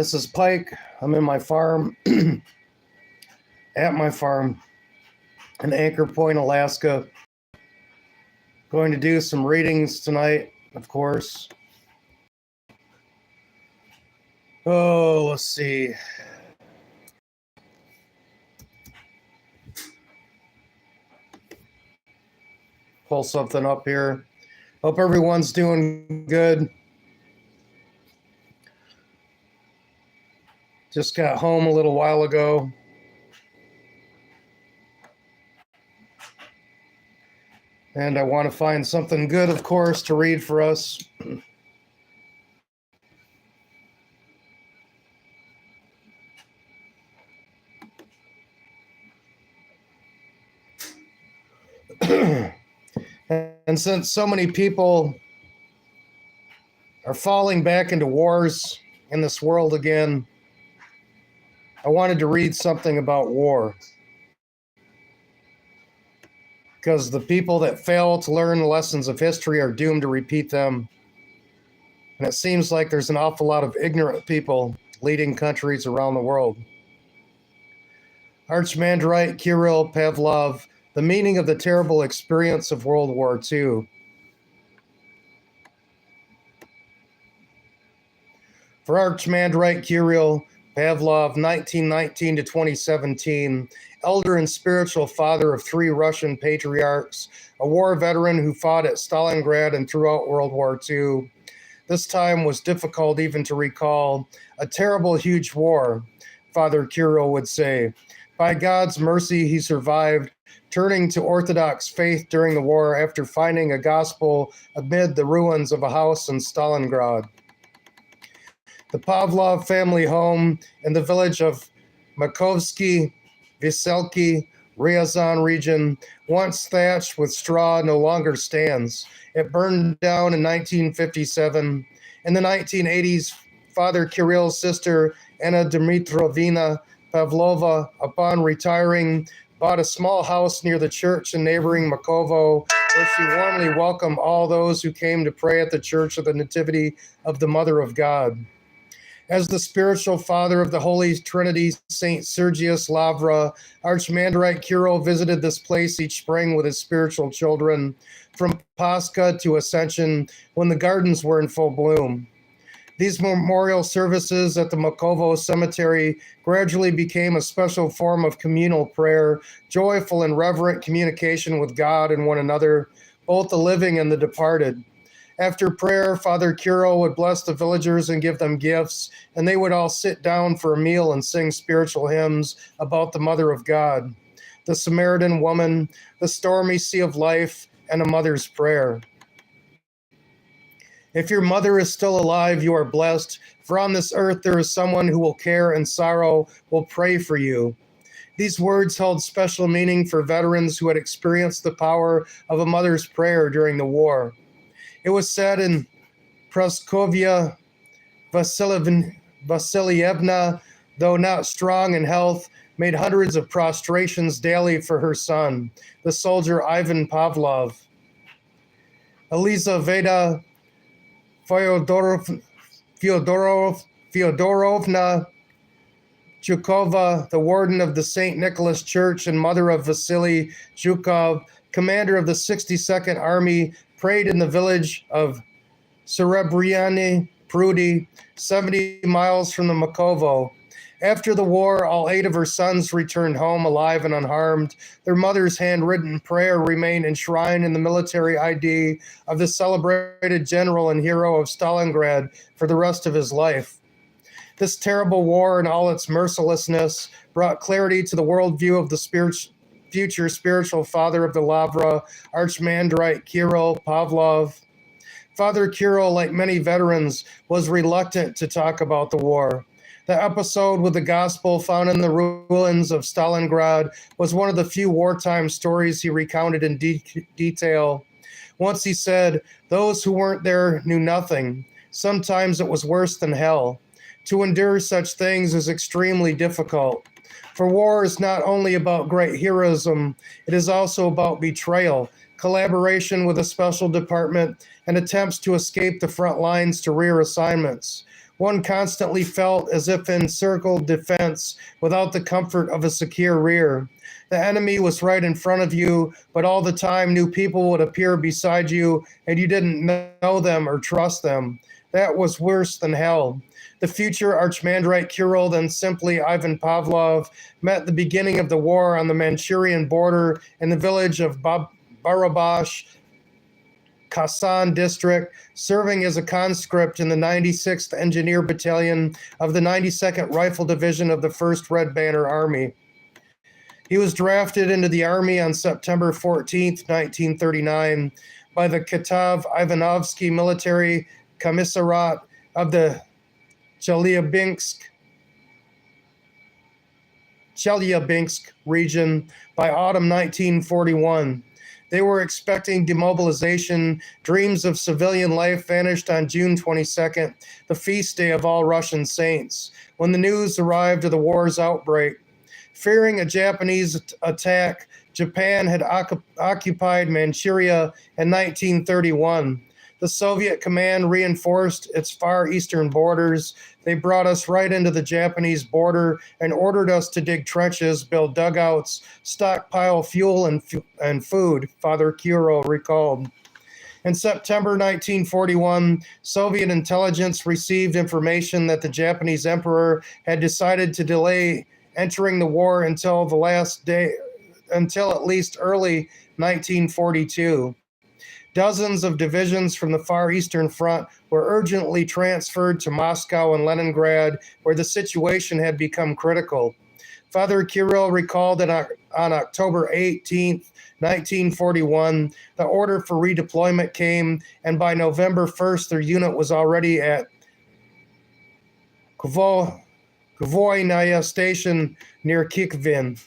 This is Pike. I'm in my farm, at my farm in Anchor Point, Alaska. Going to do some readings tonight, of course. Oh, let's see. Pull something up here. Hope everyone's doing good. Just got home a little while ago. And I want to find something good, of course, to read for us. And since so many people are falling back into wars in this world again, I wanted to read something about war. Because the people that fail to learn the lessons of history are doomed to repeat them. And it seems like there's an awful lot of ignorant people leading countries around the world. Archimandrite Kirill Pavlov, The Meaning of the Terrible Experience of World War II. For Archimandrite Kirill Pavlov, 1919 to 2017, elder and spiritual father of three Russian patriarchs, a war veteran who fought at Stalingrad and throughout World War II. This time was difficult even to recall. A terrible, huge war, Father Kirill would say. By God's mercy, he survived, turning to Orthodox faith during the war after finding a gospel amid the ruins of a house in Stalingrad. The Pavlov family home in the village of Makovsky, Veselki, Ryazan region, once thatched with straw, no longer stands. It burned down in 1957. In the 1980s, Father Kirill's sister, Anna Dmitrovna Pavlova, upon retiring, bought a small house near the church in neighboring Makovo, where she warmly welcomed all those who came to pray at the Church of the Nativity of the Mother of God. As the spiritual father of the Holy Trinity, St. Sergius Lavra, Archimandrite Kirill visited this place each spring with his spiritual children, from Pascha to Ascension, when the gardens were in full bloom. These memorial services at the Makovo Cemetery gradually became a special form of communal prayer, joyful and reverent communication with God and one another, both the living and the departed. After prayer, Father Kirill would bless the villagers and give them gifts, and they would all sit down for a meal and sing spiritual hymns about the Mother of God, the Samaritan woman, the stormy sea of life, and a mother's prayer. If your mother is still alive, you are blessed, for on this earth there is someone who will care and sorrow, will pray for you. These words held special meaning for veterans who had experienced the power of a mother's prayer during the war. It was said in Praskovia Vasilyevna, though not strong in health, made hundreds of prostrations daily for her son, the soldier Ivan Pavlov. Elizaveta Fyodorovna Chukova, the warden of the St. Nicholas Church and mother of Vasily Zhukov, commander of the 62nd Army, prayed in the village of Serebryanny Prudy, 70 miles from the Makovo. After the war, all 8 of her sons returned home alive and unharmed. Their mother's handwritten prayer remained enshrined in the military ID of the celebrated general and hero of Stalingrad for the rest of his life. This terrible war and all its mercilessness brought clarity to the worldview of the future spiritual father of the Lavra, Archimandrite Kirill Pavlov. Father Kirill, like many veterans, was reluctant to talk about the war. The episode with the gospel found in the ruins of Stalingrad was one of the few wartime stories he recounted in detail. Once he said, "Those who weren't there knew nothing. Sometimes it was worse than hell. To endure such things is extremely difficult. For war is not only about great heroism, it is also about betrayal, collaboration with a special department, and attempts to escape the front lines to rear assignments. One constantly felt as if in encircled defense without the comfort of a secure rear. The enemy was right in front of you, but all the time new people would appear beside you and you didn't know them or trust them. That was worse than hell. The future Archimandrite Kirill, then simply Ivan Pavlov, met the beginning of the war on the Manchurian border in the village of Barabash, Khasan district, serving as a conscript in the 96th Engineer Battalion of the 92nd Rifle Division of the 1st Red Banner Army. He was drafted into the Army on September 14, 1939, by the Kitav Ivanovsky Military Commissariat of the Chelyabinsk region by autumn 1941. They were expecting demobilization. Dreams of civilian life vanished on June 22nd, the feast day of all Russian saints, when the news arrived of the war's outbreak. Fearing a Japanese attack, Japan had occupied Manchuria in 1931. The Soviet command reinforced its far eastern borders. They brought us right into the Japanese border and ordered us to dig trenches, build dugouts, stockpile fuel and food, Father Kirill recalled. In September 1941, Soviet intelligence received information that the Japanese emperor had decided to delay entering the war until at least early 1942. Dozens of divisions from the Far Eastern Front were urgently transferred to Moscow and Leningrad, where the situation had become critical. Father Kirill recalled that on October 18, 1941, the order for redeployment came, and by November 1st, their unit was already at Kvoynaya Station near Kikvin.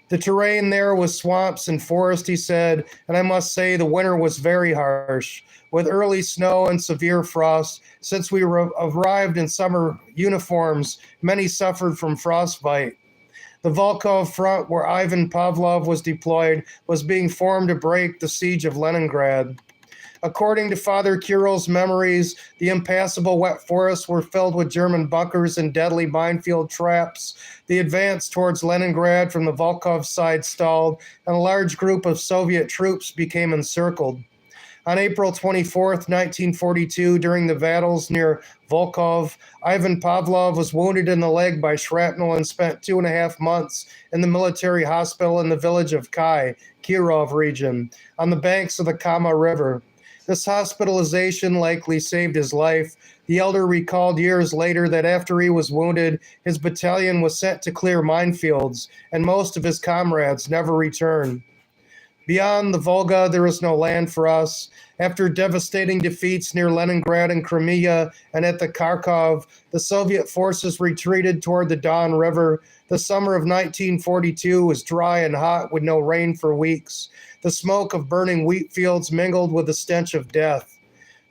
The terrain there was swamps and forest, he said, and I must say the winter was very harsh, with early snow and severe frost. Since we arrived in summer uniforms, many suffered from frostbite. The Volkhov front, where Ivan Pavlov was deployed, was being formed to break the siege of Leningrad. According to Father Kirill's memories, the impassable wet forests were filled with German bunkers and deadly minefield traps. The advance towards Leningrad from the Volkhov side stalled, and a large group of Soviet troops became encircled. On April 24, 1942, during the battles near Volkhov, Ivan Pavlov was wounded in the leg by shrapnel and spent 2.5 months in the military hospital in the village of Kai, Kirov region, on the banks of the Kama River. This hospitalization likely saved his life. The elder recalled years later that after he was wounded, his battalion was sent to clear minefields, and most of his comrades never returned. Beyond the Volga, there is no land for us. After devastating defeats near Leningrad and Crimea and at the Kharkov, the Soviet forces retreated toward the Don River. The summer of 1942 was dry and hot with no rain for weeks. The smoke of burning wheat fields mingled with the stench of death.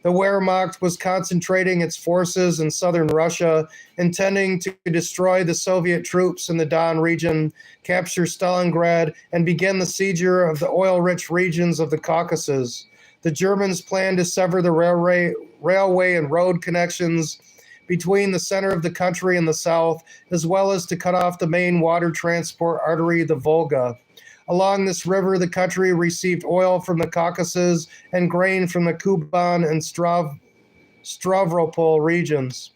The Wehrmacht was concentrating its forces in southern Russia, intending to destroy the Soviet troops in the Don region, capture Stalingrad, and begin the seizure of the oil-rich regions of the Caucasus. The Germans planned to sever the railway and road connections between the center of the country and the south, as well as to cut off the main water transport artery, the Volga. Along this river, the country received oil from the Caucasus and grain from the Kuban and Stavropol regions.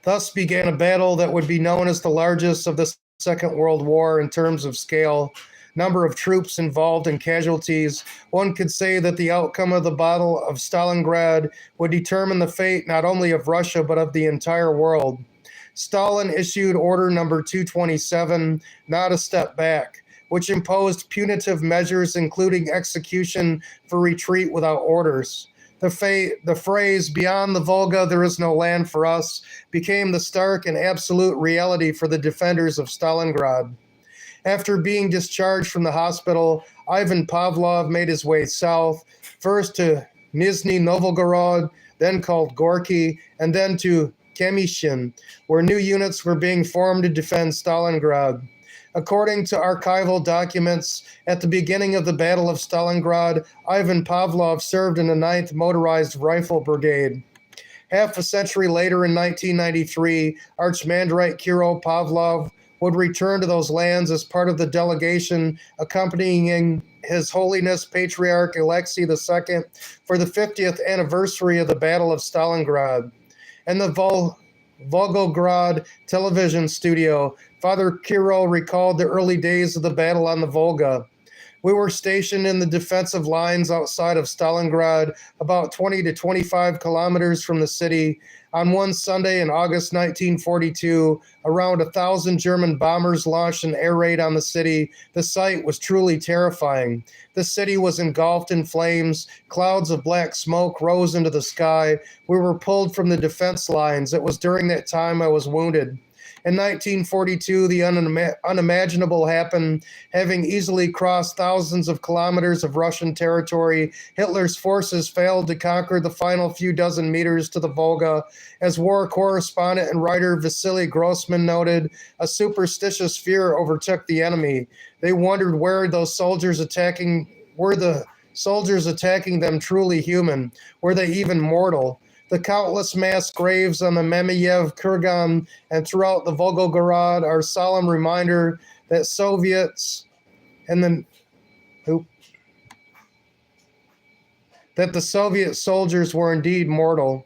Thus began a battle that would be known as the largest of the Second World War in terms of scale, number of troops involved, and casualties. One could say that the outcome of the Battle of Stalingrad would determine the fate not only of Russia but of the entire world. Stalin issued Order Number 227, Not a Step Back, which imposed punitive measures including execution for retreat without orders. The phrase, "Beyond the Volga, there is no land for us," became the stark and absolute reality for the defenders of Stalingrad. After being discharged from the hospital, Ivan Pavlov made his way south, first to Nizhny Novgorod, then called Gorky, and then to Kemyshin, where new units were being formed to defend Stalingrad. According to archival documents, at the beginning of the Battle of Stalingrad, Ivan Pavlov served in the 9th Motorized Rifle Brigade. Half a century later, in 1993, Archimandrite Kirill Pavlov would return to those lands as part of the delegation accompanying His Holiness Patriarch Alexei II for the 50th anniversary of the Battle of Stalingrad. In the Volgograd television studio, Father Kirill recalled the early days of the battle on the Volga. We were stationed in the defensive lines outside of Stalingrad, about 20 to 25 kilometers from the city. On one Sunday in August 1942, around 1,000 German bombers launched an air raid on the city. The sight was truly terrifying. The city was engulfed in flames. Clouds of black smoke rose into the sky. We were pulled from the defense lines. It was during that time I was wounded. In 1942, the unimaginable happened. Having easily crossed thousands of kilometers of Russian territory, Hitler's forces failed to conquer the final few dozen meters to the Volga. As war correspondent and writer Vasily Grossman noted, a superstitious fear overtook the enemy. They wondered were the soldiers attacking them truly human? Were they even mortal? The countless mass graves on the Mamayev Kurgan and throughout the Volgograd are a solemn reminder that that the Soviet soldiers were indeed mortal.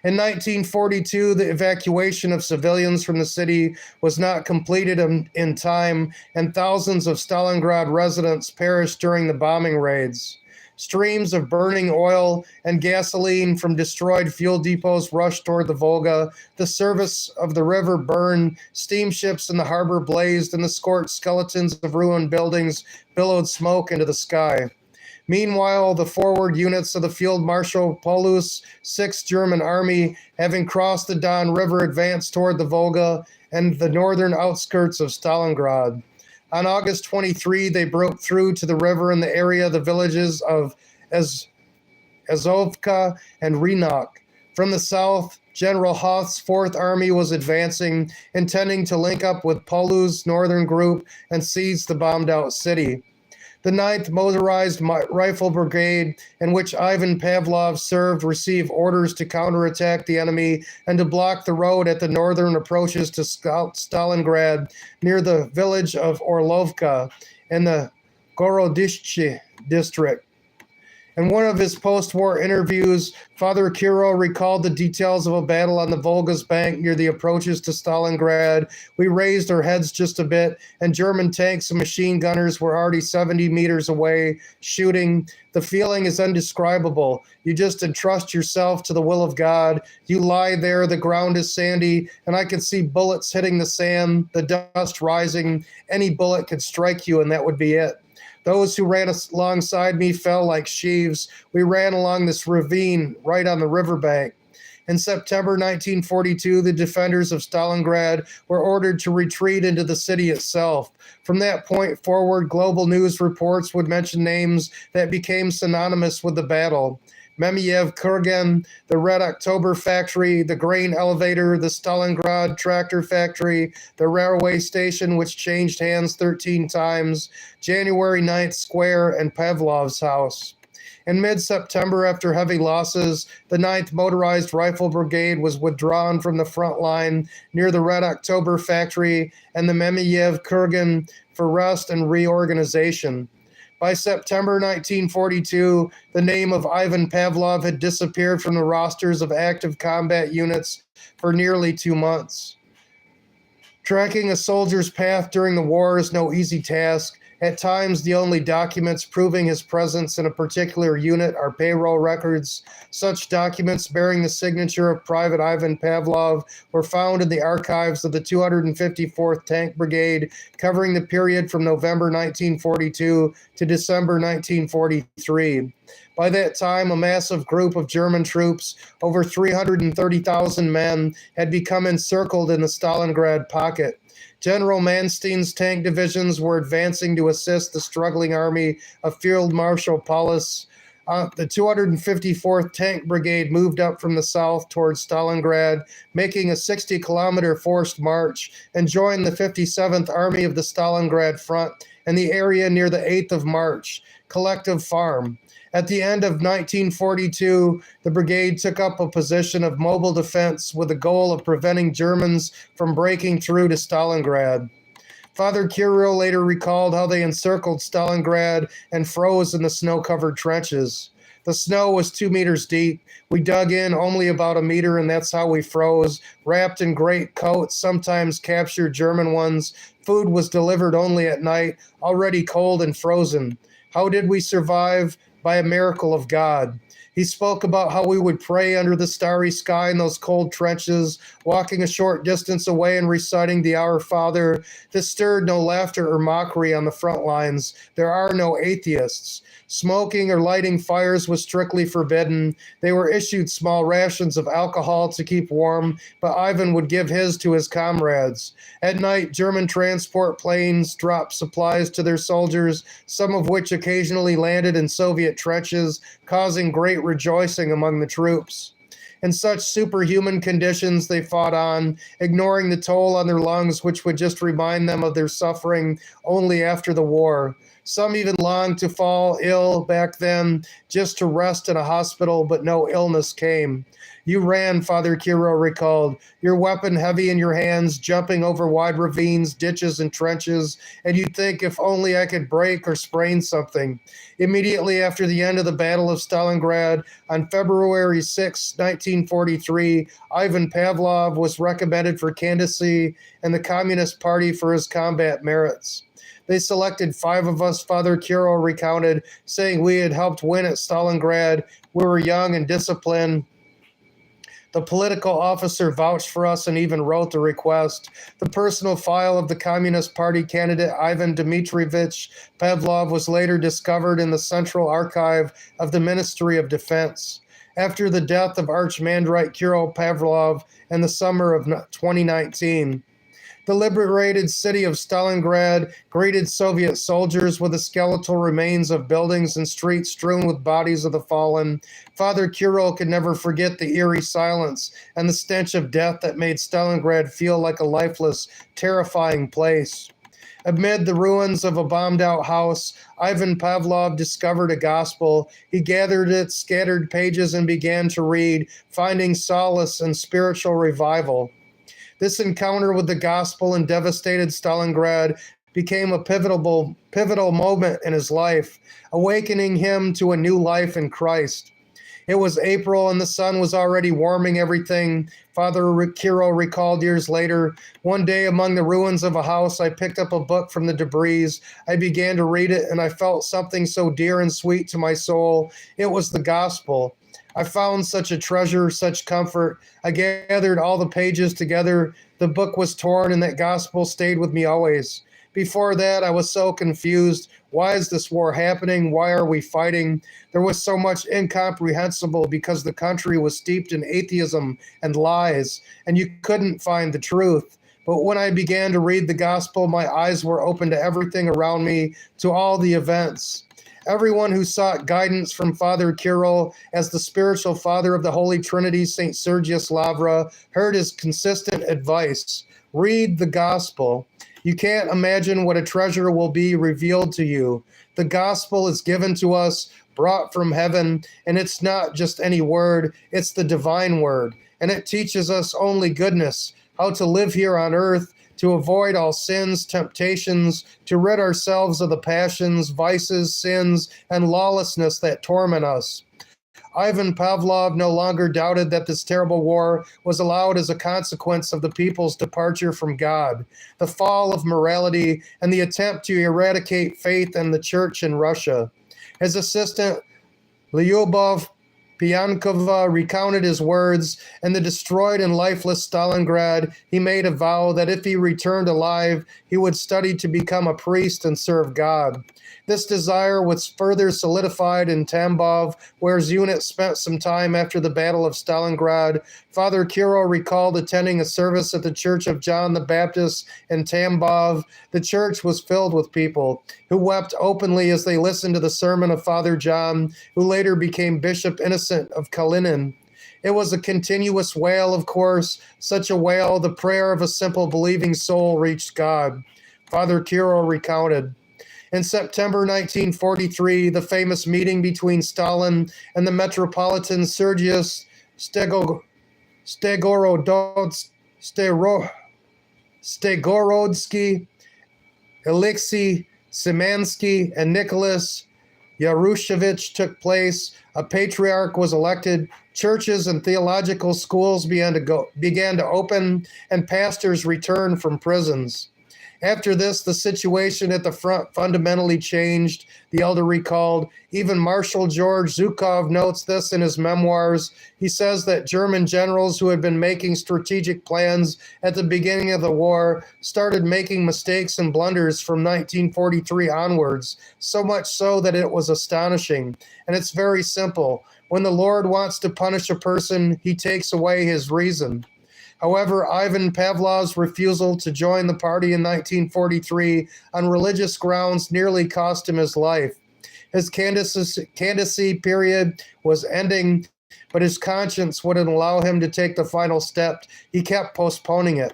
In 1942, the evacuation of civilians from the city was not completed in time, and thousands of Stalingrad residents perished during the bombing raids. Streams of burning oil and gasoline from destroyed fuel depots rushed toward the Volga. The surface of the river burned, steamships in the harbor blazed, and the scorched skeletons of ruined buildings billowed smoke into the sky. Meanwhile, the forward units of the Field Marshal Paulus' 6th German Army, having crossed the Don River, advanced toward the Volga and the northern outskirts of Stalingrad. On August 23, they broke through to the river in the area of the villages of Azovka and Rynok. From the south, General Hoth's 4th Army was advancing, intending to link up with Paulus' northern group and seize the bombed-out city. The 9th Motorized Rifle Brigade, in which Ivan Pavlov served, received orders to counterattack the enemy and to block the road at the northern approaches to Stalingrad near the village of Orlovka in the Gorodishche district. In one of his post-war interviews, Father Kirill recalled the details of a battle on the Volga's bank near the approaches to Stalingrad. We raised our heads just a bit, and German tanks and machine gunners were already 70 meters away, shooting. The feeling is indescribable. You just entrust yourself to the will of God. You lie there, the ground is sandy, and I can see bullets hitting the sand, the dust rising. Any bullet could strike you, and that would be it. Those who ran alongside me fell like sheaves. We ran along this ravine right on the riverbank. In September 1942, the defenders of Stalingrad were ordered to retreat into the city itself. From that point forward, global news reports would mention names that became synonymous with the battle. Mamayev Kurgan, the Red October factory, the grain elevator, the Stalingrad tractor factory, the railway station, which changed hands 13 times, January 9th Square, and Pavlov's house. In mid-September, after heavy losses, the 9th Motorized Rifle Brigade was withdrawn from the front line near the Red October factory and the Mamayev Kurgan for rest and reorganization. By September 1942, the name of Ivan Pavlov had disappeared from the rosters of active combat units for nearly 2 months. Tracking a soldier's path during the war is no easy task. At times, the only documents proving his presence in a particular unit are payroll records. Such documents bearing the signature of Private Ivan Pavlov were found in the archives of the 254th Tank Brigade, covering the period from November 1942 to December 1943. By that time, a massive group of German troops, over 330,000 men, had become encircled in the Stalingrad pocket. General Manstein's tank divisions were advancing to assist the struggling army of Field Marshal Paulus. The 254th Tank Brigade moved up from the south towards Stalingrad, making a 60-kilometer forced march, and joined the 57th Army of the Stalingrad Front in the area near the 8th of March, Collective Farm. At the end of 1942, the brigade took up a position of mobile defense with the goal of preventing Germans from breaking through to Stalingrad. Father Kirill later recalled how they encircled Stalingrad and froze in the snow-covered trenches. The snow was 2 meters deep. We dug in only about a meter, and that's how we froze, wrapped in great coats, sometimes captured German ones. Food was delivered only at night, already cold and frozen. How did we survive? By a miracle of God. He spoke about how we would pray under the starry sky in those cold trenches, walking a short distance away and reciting the Our Father. This stirred no laughter or mockery on the front lines. There are no atheists. Smoking or lighting fires was strictly forbidden. They were issued small rations of alcohol to keep warm, but Ivan would give his to his comrades. At night, German transport planes dropped supplies to their soldiers, some of which occasionally landed in Soviet trenches, causing great rejoicing among the troops. In such superhuman conditions, they fought on, ignoring the toll on their lungs, which would just remind them of their suffering only after the war. Some even longed to fall ill back then, just to rest in a hospital, but no illness came. You ran, Father Kirill recalled, your weapon heavy in your hands, jumping over wide ravines, ditches, and trenches, and you'd think if only I could break or sprain something. Immediately after the end of the Battle of Stalingrad, on February 6, 1943, Ivan Pavlov was recommended for candidacy in the Communist Party for his combat merits. They selected 5 of us, Father Kirill recounted, saying we had helped win at Stalingrad. We were young and disciplined. The political officer vouched for us and even wrote the request. The personal file of the Communist Party candidate Ivan Dmitrievich Pavlov was later discovered in the Central Archive of the Ministry of Defense. After the death of Archimandrite Kirill Pavlov in the summer of 2019, the liberated city of Stalingrad greeted Soviet soldiers with the skeletal remains of buildings and streets strewn with bodies of the fallen. Father Kirill could never forget the eerie silence and the stench of death that made Stalingrad feel like a lifeless, terrifying place. Amid the ruins of a bombed-out house, Ivan Pavlov discovered a gospel. He gathered its scattered pages and began to read, finding solace and spiritual revival. This encounter with the gospel in devastated Stalingrad became a pivotal moment in his life, awakening him to a new life in Christ. It was April and the sun was already warming everything. Father Kirill recalled years later, one day among the ruins of a house, I picked up a book from the debris. I began to read it and I felt something so dear and sweet to my soul. It was the gospel. I found such a treasure, such comfort. I gathered all the pages together. The book was torn and that gospel stayed with me always. Before that, I was so confused. Why is this war happening? Why are we fighting? There was so much incomprehensible because the country was steeped in atheism and lies, and you couldn't find the truth. But when I began to read the gospel, my eyes were open to everything around me, to all the events. Everyone who sought guidance from Father Kirill as the spiritual father of the Holy Trinity, St. Sergius Lavra, heard his consistent advice. Read the gospel. You can't imagine what a treasure will be revealed to you. The gospel is given to us, brought from heaven, and it's not just any word, it's the divine word. And it teaches us only goodness, how to live here on earth, to avoid all sins, temptations, to rid ourselves of the passions, vices, sins, and lawlessness that torment us. Ivan Pavlov no longer doubted that this terrible war was allowed as a consequence of the people's departure from God, the fall of morality, and the attempt to eradicate faith and the church in Russia. His assistant, Lyubov Piankova, recounted his words. In the destroyed and lifeless Stalingrad, he made a vow that if he returned alive, he would study to become a priest and serve God. This desire was further solidified in Tambov, where his unit spent some time after the Battle of Stalingrad. Father Kirill recalled attending a service at the Church of John the Baptist in Tambov. The church was filled with people who wept openly as they listened to the sermon of Father John, who later became Bishop Innocent of Kalinin. It was a continuous wail, of course, such a wail, the prayer of a simple believing soul reached God. Father Kirill recounted, In September 1943, the famous meeting between Stalin and the Metropolitan Sergius Stegorodsky, Alexei Szymanski, and Nicholas Yarushevich took place. A patriarch was elected. Churches and theological schools began to open, and pastors returned from prisons. After this, the situation at the front fundamentally changed, the elder recalled. Even Marshal George Zhukov notes this in his memoirs. He says that German generals who had been making strategic plans at the beginning of the war started making mistakes and blunders from 1943 onwards, so much so that it was astonishing. And it's very simple. When the Lord wants to punish a person, he takes away his reason. However, Ivan Pavlov's refusal to join the party in 1943 on religious grounds nearly cost him his life. His candidacy period was ending, but his conscience wouldn't allow him to take the final step. He kept postponing it.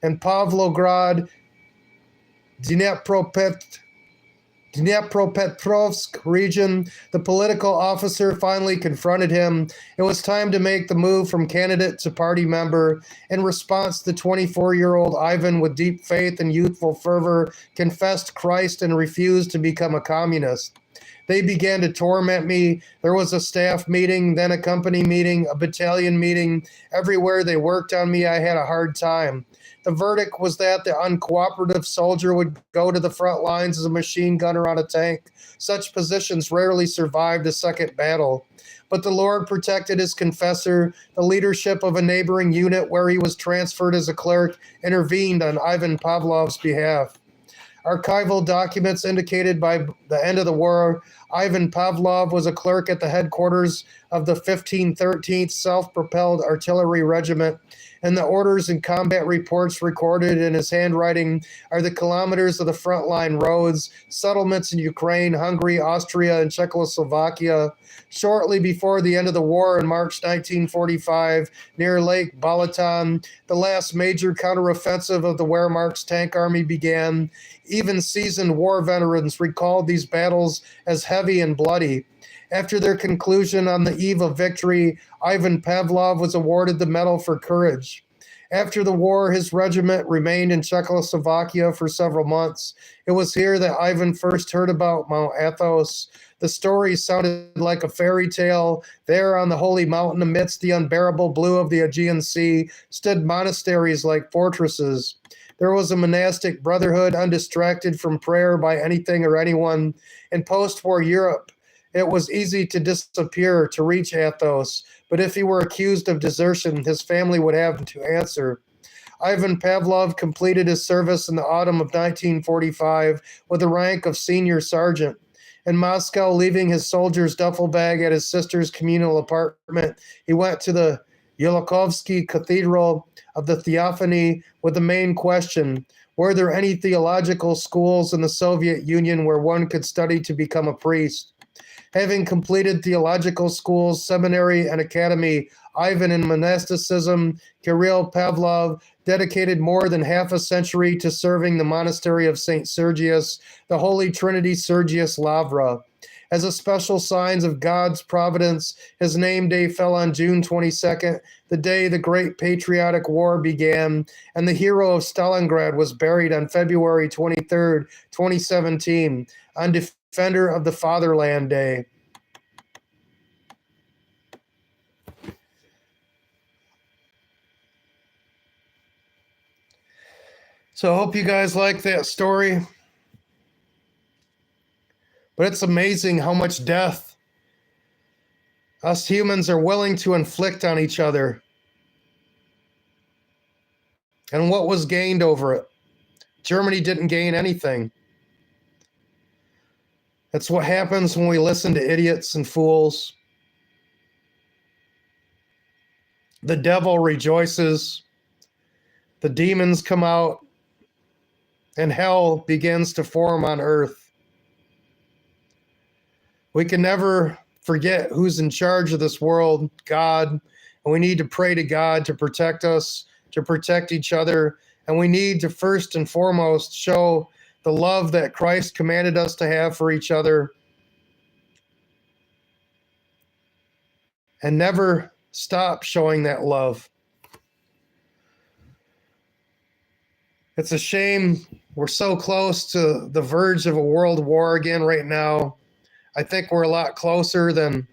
In Pavlograd, Dnepropetrovsk region, the political officer finally confronted him. It was time to make the move from candidate to party member. In response, the 24-year-old Ivan, with deep faith and youthful fervor, confessed Christ and refused to become a communist. They began to torment me. There was a staff meeting, then a company meeting, a battalion meeting. Everywhere they worked on me, I had a hard time. The verdict was that the uncooperative soldier would go to the front lines as a machine gunner on a tank. Such positions rarely survived a second battle. But the Lord protected his confessor. The leadership of a neighboring unit where he was transferred as a clerk intervened on Ivan Pavlov's behalf. Archival documents indicated by the end of the war, Ivan Pavlov was a clerk at the headquarters of the 1513th Self-Propelled Artillery Regiment, and the orders and combat reports recorded in his handwriting are the kilometers of the frontline roads, settlements in Ukraine, Hungary, Austria, and Czechoslovakia. Shortly before the end of the war in March 1945, near Lake Balaton, the last major counteroffensive of the Wehrmacht's tank army began. Even seasoned war veterans recalled these battles as heavy and bloody. After their conclusion on the eve of victory, Ivan Pavlov was awarded the Medal for Courage. After the war, his regiment remained in Czechoslovakia for several months. It was here that Ivan first heard about Mount Athos. The story sounded like a fairy tale. There on the holy mountain amidst the unbearable blue of the Aegean Sea stood monasteries like fortresses. There was a monastic brotherhood undistracted from prayer by anything or anyone. In post-war Europe, it was easy to disappear to reach Athos, but if he were accused of desertion, his family would have to answer. Ivan Pavlov completed his service in the autumn of 1945 with the rank of senior sergeant. In Moscow, leaving his soldier's duffel bag at his sister's communal apartment, he went to the Yelakovsky Cathedral of the Theophany with the main question: were there any theological schools in the Soviet Union where one could study to become a priest? Having completed theological schools, seminary, and academy, Ivan in monasticism, Kirill Pavlov dedicated more than half a century to serving the monastery of St. Sergius, the Holy Trinity Sergius Lavra. As a special sign of God's providence, his name day fell on June 22nd, the day the Great Patriotic War began, and the hero of Stalingrad was buried on February 23rd, 2017, on Defender of the Fatherland Day. So I hope you guys like that story. But it's amazing how much death us humans are willing to inflict on each other and what was gained over it. Germany didn't gain anything. That's what happens when we listen to idiots and fools. The devil rejoices. The demons come out, and hell begins to form on earth. We can never forget who's in charge of this world, God, and we need to pray to God to protect us, to protect each other, and we need to first and foremost show the love that Christ commanded us to have for each other, and never stop showing that love. It's a shame we're so close to the verge of a world war again right now. I think we're a lot closer than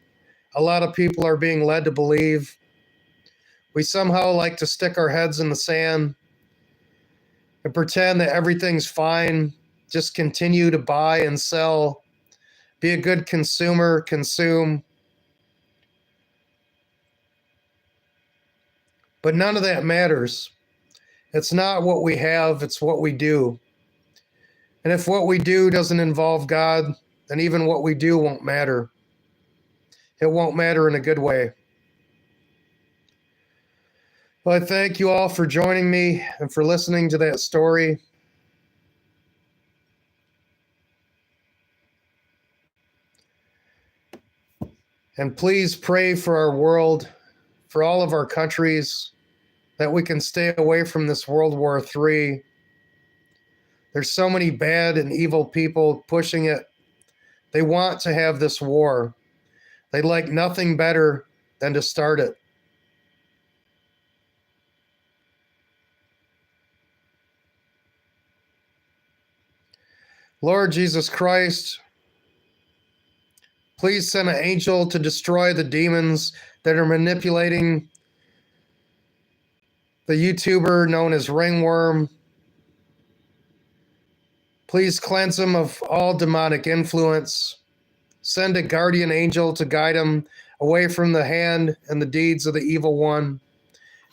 a lot of people are being led to believe. We somehow like to stick our heads in the sand and pretend that everything's fine. Just continue to buy and sell. Be a good consumer, consume. But none of that matters. It's not what we have, it's what we do. And if what we do doesn't involve God, then even what we do won't matter. It won't matter in a good way. Well, I thank you all for joining me and for listening to that story. And please pray for our world, for all of our countries, that we can stay away from this World War III. There's so many bad and evil people pushing it. They want to have this war. They'd like nothing better than to start it. Lord Jesus Christ, please send an angel to destroy the demons that are manipulating the YouTuber known as Ringworm. Please cleanse him of all demonic influence. Send a guardian angel to guide him away from the hand and the deeds of the evil one.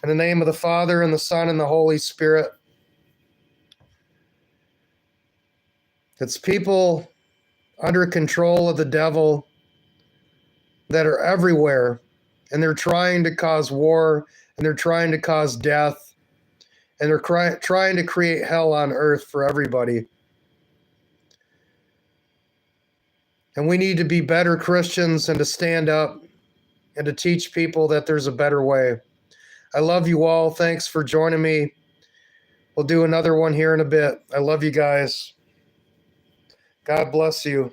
In the name of the Father, and the Son, and the Holy Spirit. It's people under control of the devil that are everywhere, and they're trying to cause war, and they're trying to cause death, and they're trying to create hell on earth for everybody. And we need to be better Christians and to stand up and to teach people that there's a better way. I love you all. Thanks for joining me. We'll do another one here in a bit. I love you guys. God bless you.